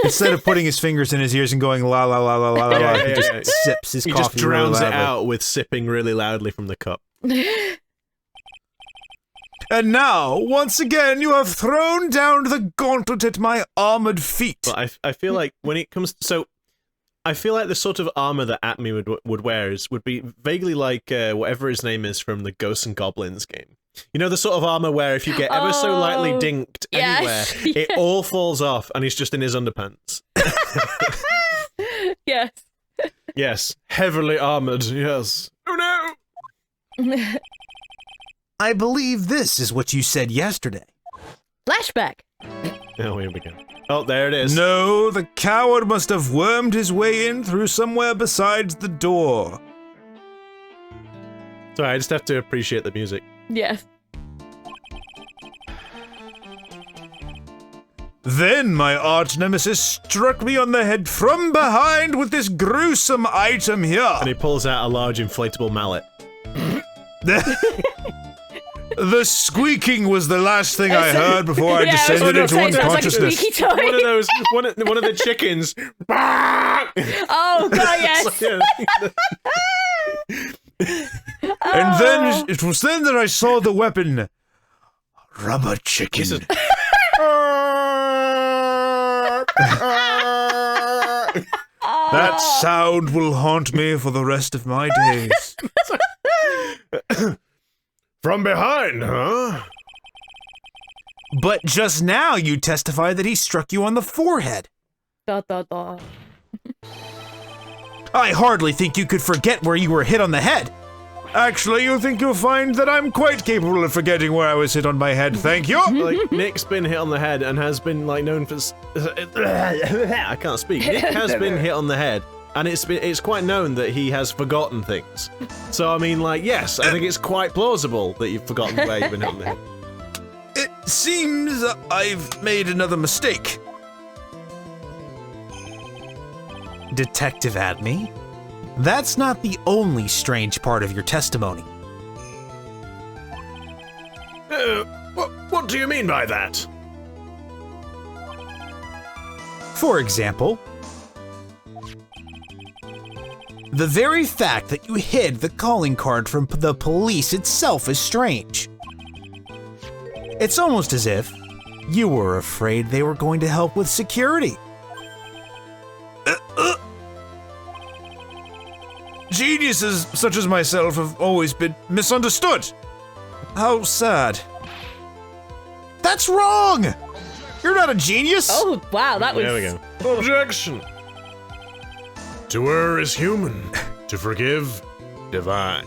Instead of putting his fingers in his ears and going la la la la la la, Yeah, he yeah, just yeah. sips his He coffee. just drowns really it loudly. out with sipping really loudly from the cup. And now, once again, you have thrown down the gauntlet at my armored feet. But I feel like when it comes... So, I feel like the sort of armor that Atmey would wear would be vaguely like whatever his name is from the Ghosts and Goblins game. You know, the sort of armor where if you get ever so lightly dinked anywhere, yes, it all falls off and he's just in his underpants. Yes. Yes, heavily armored, yes. Oh no! I believe this is what you said yesterday. Flashback. Oh, here we go. Oh, there it is. No, the coward must have wormed his way in through somewhere besides the door. Sorry, I just have to appreciate the music. Yes. Then my arch nemesis struck me on the head from behind with this gruesome item here. And he pulls out a large inflatable mallet. The squeaking was the last thing I heard before I descended into unconsciousness. Like a squeaky toy. One of those, one of the chickens. Oh god, yes. And then it was then that I saw the weapon. Rubber chicken. This is- That sound will haunt me for the rest of my days. From behind, huh? But just now you testified that he struck you on the forehead. Da, da, da. I hardly think you could forget where you were hit on the head. Actually, you'll think you'll find that I'm quite capable of forgetting where I was hit on my head, thank you. Like, Nick's been hit on the head and has been, like, known for... I can't speak. Nick has been hit on the head. And it's quite known that he has forgotten things. So, I mean, like, yes, I think it's quite plausible that you've forgotten where you've been hit on the head. It seems I've made another mistake. Detective Atmey, that's not the only strange part of your testimony. What do you mean by that? For example, the very fact that you hid the calling card from the police itself is strange. It's almost as if you were afraid they were going to help with security. Geniuses such as myself have always been misunderstood. How sad. That's wrong! You're not a genius! Oh wow, that was. There we go. Objection! To err is human, to forgive, divine.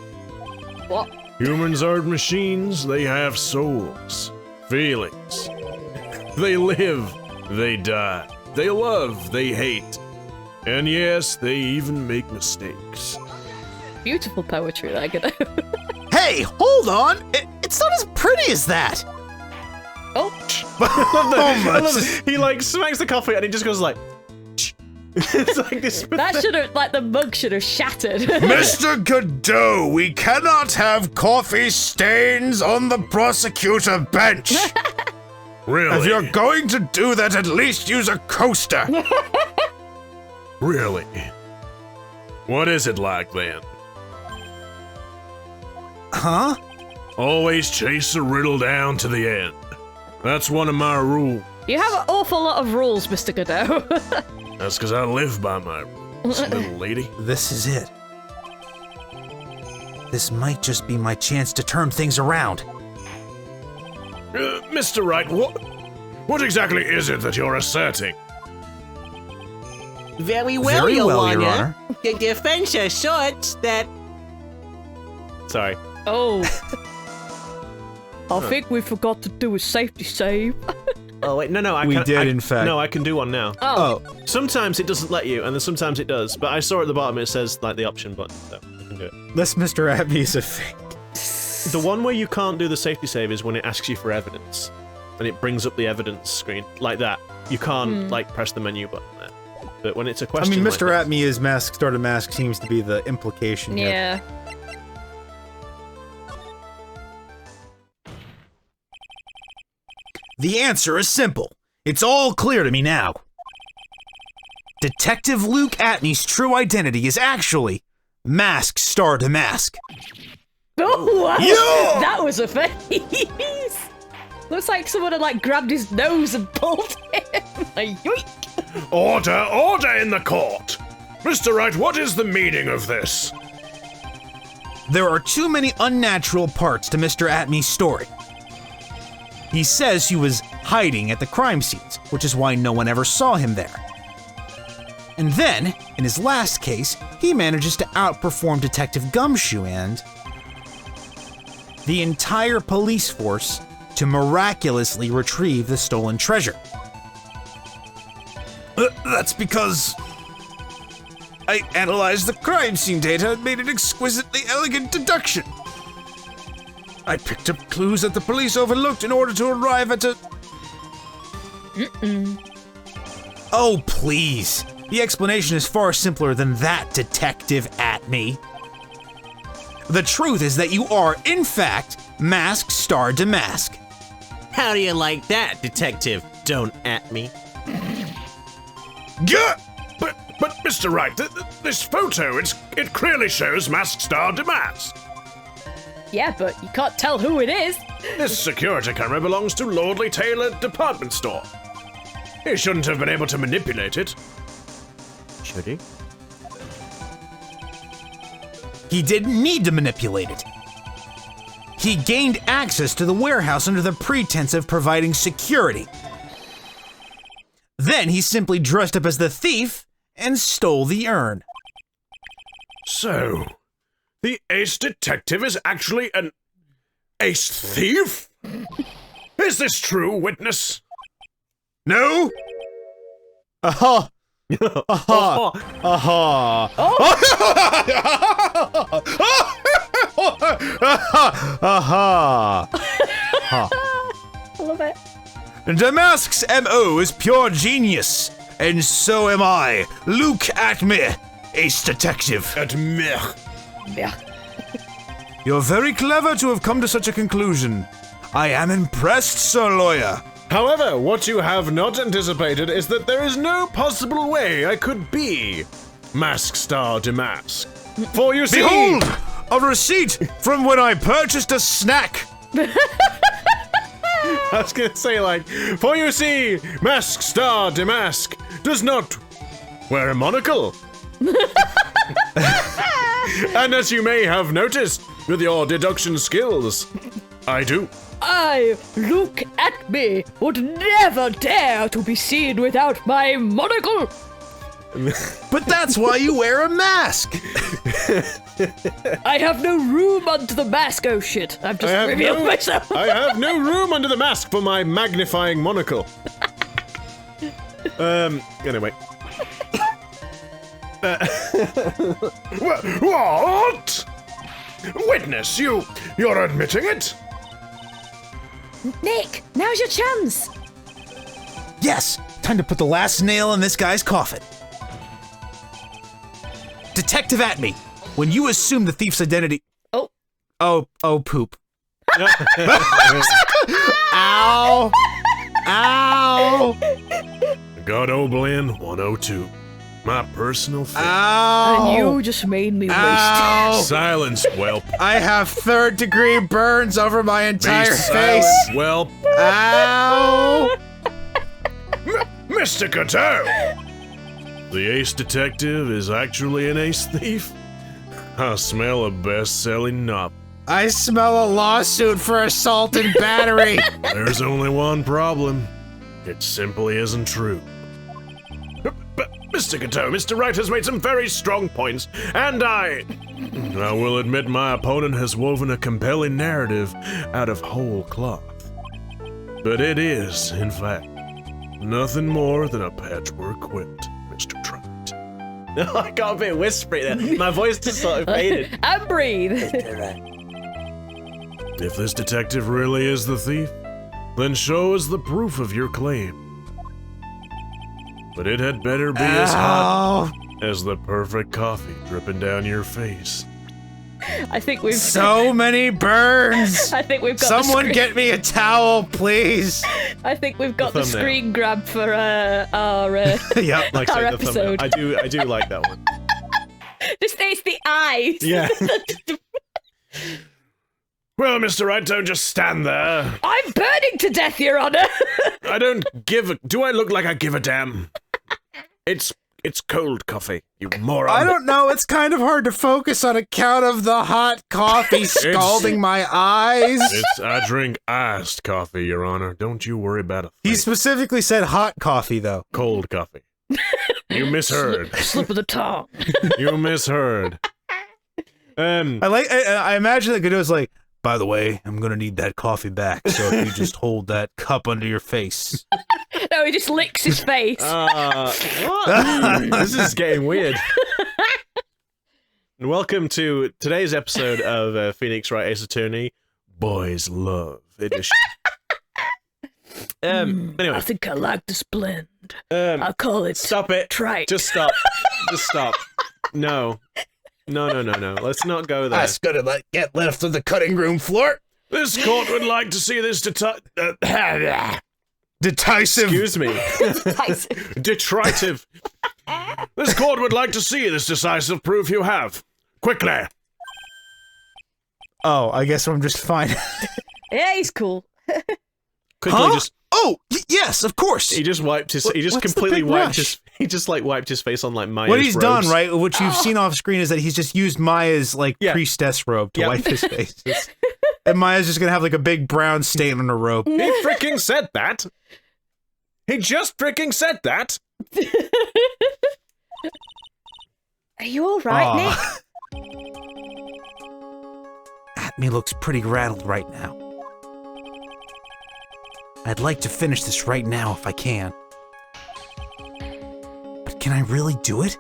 What? Humans aren't machines, they have souls, feelings. They live, they die, they love, they hate. And yes, they even make mistakes. Beautiful poetry, that Godot. Hey, hold on! It's not as pretty as that! Oh, I love it. He, like, smacks the coffee and he just goes like... It's like this... that should have, like, the mug should have shattered. Mr. Godot, we cannot have coffee stains on the prosecutor bench! Really? If you're going to do that, at least use a coaster! Really? What is it like then? Huh? Always chase a riddle down to the end. That's one of my rules. You have an awful lot of rules, Mr. Godot. That's because I live by my rules, little lady. This is it. This might just be my chance to turn things around. Mr. Wright, what exactly is it that you're asserting? Very well, Very Your well, Honor. Your Honor. The defense asserts that Sorry. Oh. I think we forgot to do a safety save. Oh, wait, no, We did, in fact. No, I can do one now. Oh. Sometimes it doesn't let you, and then sometimes it does. But I saw at the bottom it says, like, the option button, so I can do it. That's Mr. Atmey's effect. The one where you can't do the safety save is when it asks you for evidence, and it brings up the evidence screen, like that. You can't, like, press the menu button there. But when it's a I question mean, like Mr. this- Atmey is Mask DeMasque seems to be the implication here. Yeah. The answer is simple. It's all clear to me now. Detective Luke Atmey's true identity is actually Mask DeMasque. Oh, wow. Yeah! That was a face. Looks like someone had like grabbed his nose and pulled him. Like, yoink. Order in the court! Mr. Wright, what is the meaning of this? There are too many unnatural parts to Mr. Atmey's story. He says he was hiding at the crime scenes, which is why no one ever saw him there. And then, in his last case, he manages to outperform Detective Gumshoe and the entire police force to miraculously retrieve the stolen treasure. That's because I analyzed the crime scene data and made an exquisitely elegant deduction. I picked up clues that the police overlooked in order to arrive at a... Oh, please. The explanation is far simpler than that, Detective Atmey. The truth is that you are, in fact, Mask DeMasque. How do you like that, Detective? Don't at me. Gah! But Mr. Wright, this photo, it clearly shows Mask DeMasque. Yeah, but you can't tell who it is. This security camera belongs to Lordly Taylor Department Store. He shouldn't have been able to manipulate it. Should he? He didn't need to manipulate it. He gained access to the warehouse under the pretense of providing security. Then he simply dressed up as the thief and stole the urn. So, the ace detective is actually an ace thief? Is this true, witness? No? Aha! Aha! Aha! Aha! I love it. Damasque's MO is pure genius, and so am I, Luke Atmey, ace detective. Atmey. Yeah. You're very clever to have come to such a conclusion. I am impressed, Sir Lawyer. However, what you have not anticipated is that there is no possible way I could be Mask DeMasque. For you see... Behold! A receipt from when I purchased a snack. I was gonna say, like, for you see, Mask DeMasque does not wear a monocle. And as you may have noticed with your deduction skills, I do. I, Luke Atmey, would never dare to be seen without my monocle. But that's why you wear a mask. I have no room under the mask. Oh shit! I've just revealed myself. I have no room under the mask for my magnifying monocle. Anyway. What? Witness, you're admitting it? Nick, now's your chance. Yes, time to put the last nail in this guy's coffin. Detective Atmey, when you assume the thief's identity... Oh, poop. Ow! Ow! Godot Blend 102. My personal favorite. Ow! And you just made me Ow! waste. Silence, whelp. I have third-degree burns over my entire face. Silence, whelp. Ow! Mr. Godot! The ace detective is actually an ace thief? I smell a best-selling novel. I smell a lawsuit for assault and battery. There's only one problem. It simply isn't true. But, Mr. Godot, Mr. Wright has made some very strong points, and I will admit my opponent has woven a compelling narrative out of whole cloth. But it is, in fact, nothing more than a patchwork quilt, Mr. Trout. I got a bit whispery there. My voice just sort of faded. And breathe. If this detective really is the thief, then show us the proof of your claim. But it had better be as hot as the perfect coffee dripping down your face. I think we've So many burns. I think we've got Someone the get me a towel, please. I think we've got the thumbnail. screen grab for our Yep. Like our say the thumbnail. episode. I do like that one. Just it's the eyes. Yeah. Well, Mr. Wright, don't just stand there. I'm burning to death, Your Honor. I don't give a... Do I look like I give a damn? It's cold coffee, you moron. I don't know. It's kind of hard to focus on account of the hot coffee scalding my eyes. I drink iced coffee, Your Honor. Don't you worry about a thing. He specifically said hot coffee, though. Cold coffee. You misheard. Slip of the tongue. You misheard. I imagine that Godot's like, by the way, I'm gonna need that coffee back, so if you just hold that cup under your face. No, he just licks his face. What? This is getting weird. And welcome to today's episode of Phoenix Wright Ace Attorney, Boys Love Edition. Anyway. I think I like this blend. Um, I'll call it. Stop it. Trite. Just stop. Just stop. No. No. Let's not go there. That's gonna get left on the cutting room floor. This court would like to see this Decisive. Excuse me. detritive. This court would like to see this decisive proof you have. Quickly. Oh, I guess I'm just fine. Yeah, he's cool. Quickly, just Oh, yes, of course. he just wiped his. He just What's the completely big wiped rush? his. He just like wiped his face on like Maya's What he's done, robes. right, what you've seen off screen is that he's just used Maya's, like, Yeah. priestess robe to Yep. wipe his face. And Maya's just gonna have, like, a big brown stain on her robe. He freaking said that. He just freaking said that. Are you all right, Nick? Atmey looks pretty rattled right now. I'd like to finish this right now if I can. But can I really do it?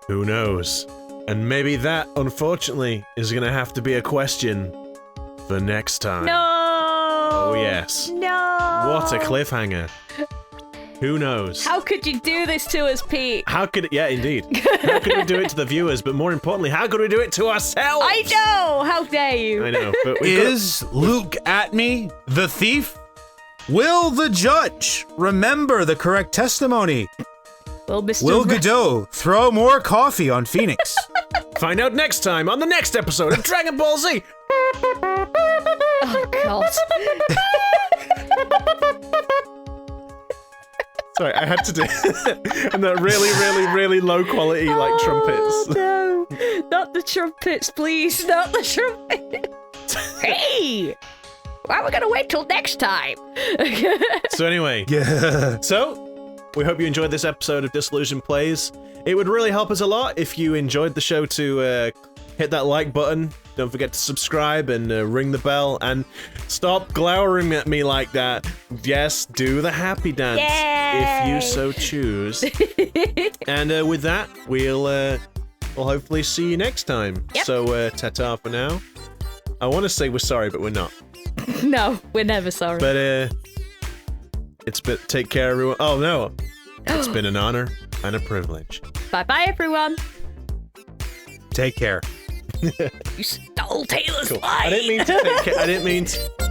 Who knows? And maybe that, unfortunately, is gonna have to be a question for next time. No. Oh yes. No. What a cliffhanger. Who knows? How could you do this to us, Pete? How could it? Yeah, indeed. How could we do it to the viewers? But more importantly, how could we do it to ourselves? I know. How dare you? I know. But we've got- Is Luke Atmey the thief? Will the judge remember the correct testimony? Well, Mr. Will Ra- Godot throw more coffee on Phoenix? find out next time on the next episode of Dragon Ball Z. Oh God. Sorry, I had to do and that really low quality like trumpets. Oh, no, not the trumpets, please, not the trumpets. Hey, why are we gonna wait till next time? So anyway, Yeah. so we hope you enjoyed this episode of Disillusioned Plays. It would really help us a lot if you enjoyed the show to hit that like button. Don't forget to subscribe and ring the bell and stop glowering at me like that. Yes, do the happy dance if you so choose. And with that, we'll hopefully see you next time. Yep. So ta-ta for now. I want to say we're sorry, but we're not. No, we're never sorry. But it's been take care, everyone. Oh no, it's been an honor and a privilege. Bye bye, everyone. Take care. You stole Taylor's Cool. line. I didn't mean to take care. I didn't mean to.